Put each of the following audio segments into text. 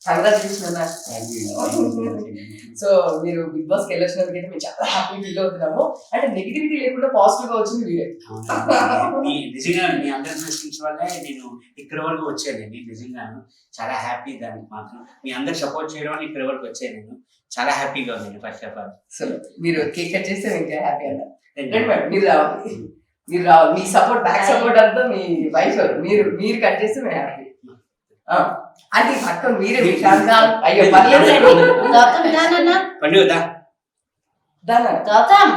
Congratulation అన్న. So మీరు big boss కి వెళ్ళొచ్చినందుకు అయితే మేము చాలా హ్యాపీ ఫీల్ అవుతున్నాము. అంటే నెగిటివిటీ లేకుండా పాజిటివ్ గా వచ్చింది మీరే. నిజంగా మీ అందరి బ్లెస్సింగ్స్ వల్లే నేను ఇక్కడి వరకు వచ్చాను. నిజంగాను చాలా హ్యాపీ. దానికి మాత్రం మీ అందరు సపోర్ట్ చేయడం వల్ల ఇక్కడి వరకు వచ్చాను. నేను చాలా హ్యాపీగా ఉంది. ఫస్ట్ ఆఫ్ ఆల్ సో మీరు కేక్ కట్ చేస్తే ఇంకా హ్యాపీ అన్న. మీరు రావాలి, మీరు రావాలి. మీ సపోర్ట్, బ్యాక్ సపోర్ట్ అంతా మీ వైఫ్. మీరు కట్ చేస్తే మేము హ్యాపీ. అంటే పక్కన మీరే అయ్యో పర్లేదు పండుగ గౌతమ్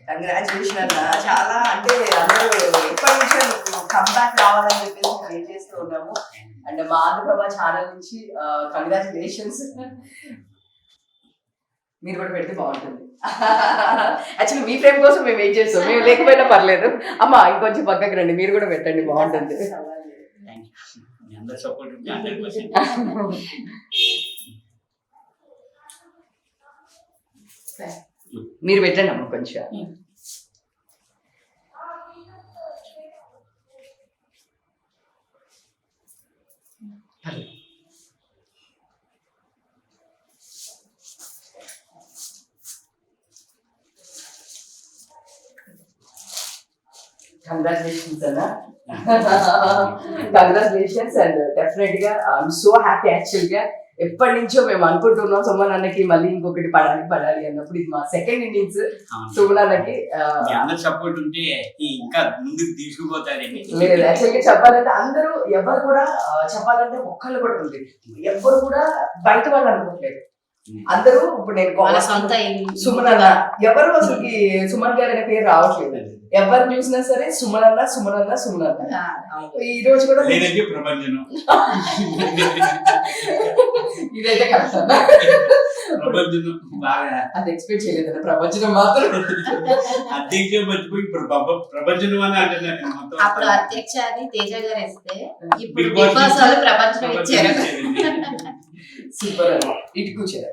కంగ్రాచులేషన్ అన్న. చాలా అంటే అందరూ ఎప్పటి నుంచో కంబ్యాక్ రావాలని చెప్పేసి మేము వెయిట్ చేస్తూ ఉన్నాము. అండ్ మా ఆంధ్రప్రభ ఛానల్ నుంచి కంగ్రాచులేషన్స్. మీరు కూడా పెడితే బాగుంటుంది. యాక్చువల్లీ మీ ఫ్రేమ్ కోసం మేము వెయిట్ చేస్తాం. మేము లేకపోయినా పర్లేదు. అమ్మా ఇంకొంచెం పక్కకి రండి, మీరు కూడా పెట్టండి, బాగుంటుంది. మీరు పెట్టండి అమ్మ కొంచెం. కంగ్రాచులేషన్స్ అన్న. కంగ్రాచులేషన్స్. అండ్ డెఫినెట్ గా ఐఎమ్ సో హ్యాపీ. యాక్చువల్ గా ఎప్పటి నుంచో మేము అనుకుంటున్నాం సుమన్ అన్నకి మళ్ళీ ఇంకొకటి పడాలి అన్నప్పుడు ఇది మా సెకండ్ ఇన్నింగ్స్. సుమన్ అన్నకి సపోర్ట్ ఉంటే ఇంకా ముందుకు తీసుకుపోతారండి. లేదు యాక్చువల్ గా చెప్పాలంటే అందరూ ఎవరు కూడా చెప్పాలంటే ఒక్కళ్ళు కూడా ఉంది, ఎవరు కూడా బయట వాళ్ళు అనుకోవట్లేదు. అందరూ ఇప్పుడు నేను సుమన్ అన్న, ఎవరు అసలుకి సుమన్ గారు అనే పేరు రావట్లేదు. ఎవరిని చూసినా సరే సుమన్ అన్న సుమన్ అన్న సుమన్ అన్న. ఈ రోజు కూడా ఇదైతే కరెక్ట్ అన్న. అది ఎక్స్పెక్ట్ చేయలేదు ప్రపంచం మాత్రం. అప్పుడు అధ్యక్ష అని తేజ గారు వేస్తే ఇప్పుడు బిగ్ బాస్ వాళ్ళు ప్రపంచం ఇచ్చారు. సూపర్ అన్న. ఇటు కూర్చోరా.